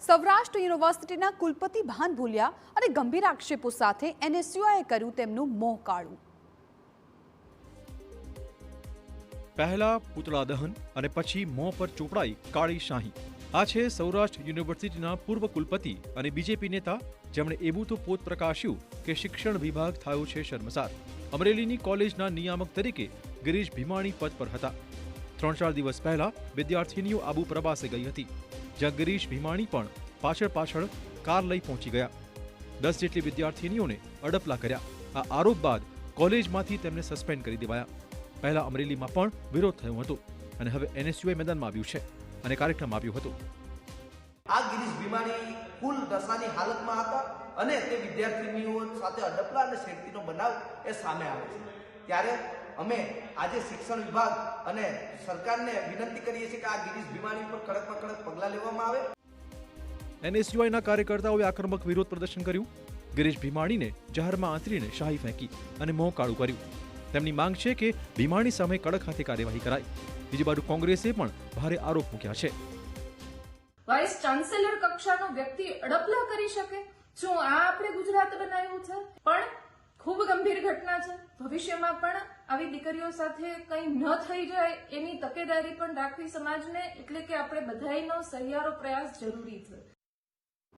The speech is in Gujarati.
સૌરાષ્ટ્ર યુનિવર્સિટીના કુલપતિ ભાન ભૂલ્યા અને ગંભીર આક્ષેપો સાથે એનએસયુઆઈએ કર્યું તેમનું મોં કાળું। પહેલા પૂતળા દહન અને પછી મોં પર ચોપડાઈ કાળી શાહી। આ છે સૌરાષ્ટ્ર યુનિવર્સિટીના પૂર્વ કુલપતિ અને બીજેપી નેતા, જેમણે એવું તો પોત પ્રકાશ્યું કે શિક્ષણ વિભાગ થયો છે શર્મસાર। અમરેલીની કોલેજના નિયામક તરીકે ગિરીશ ભીમાણી પદ પર હતા। 3-4 દિવસ પહેલા વિદ્યાર્થીનીઓ આબુ પ્રવાસે ગઈ હતી, જ્યાં ગિરીશ ભીમાણી પણ પાછળ કાર લઈ પહોંચી ગયા। 10 જેટલી વિદ્યાર્થીનીઓને અડપલા કર્યા। આ આરોપ બાદ કોલેજમાંથી તેમને સસ્પેન્ડ કરી દેવાયા। પહેલા અમરેલીમાં પણ વિરોધ થયો હતો અને હવે એનએસયુઆઈ મેદાનમાં આવ્યું છે અને કાર્યક્રમ આવ્યો હતો। આ ગિરીશ ભીમાણી કુલ નશાની હાલતમાં હતા અને તે વિદ્યાર્થીનીઓ સાથે અડપલા અને છેડતીનો બનાવ એ સામે આવે છે। ત્યારે અમે આજે શિક્ષણ વિભાગ અને સરકારને વિનંતી કરીએ છીએ કે આ ગિરીશ ભીમાણી પર કડકમાં કડક પગલાં લેવામાં આવે। એનએસયુઆઈના કાર્યકર્તાઓએ આક્રમક વિરોધ પ્રદર્શન કર્યું। ગિરીશ ભીમાણીને જાહેરમાં આંતરીને શાહી ફેંકી અને મોં કાળું કર્યું। તેમની માંગ છે કે ભીમાણી સામે કડક હાથે કાર્યવાહી કરાય। બીજી બાજુ કોંગ્રેસે પણ ભારે આરોપ મૂક્યા છે। વાઇસ ચાન્સેલર કક્ષાનો વ્યક્તિ અડપલા કરી શકે? શું આ આપણે ગુજરાત બનાવ્યું છે? પણ ખૂબ ગંભીર ઘટના છે। ભવિષ્યમાં પણ આવી દીકરીઓ સાથે કંઈ ન થઈ જાય એની તકેદારી પણ રાખવી સમાજને, એટલે કે આપણે બધાનો સહિયારો પ્રયાસ જરૂરી છે।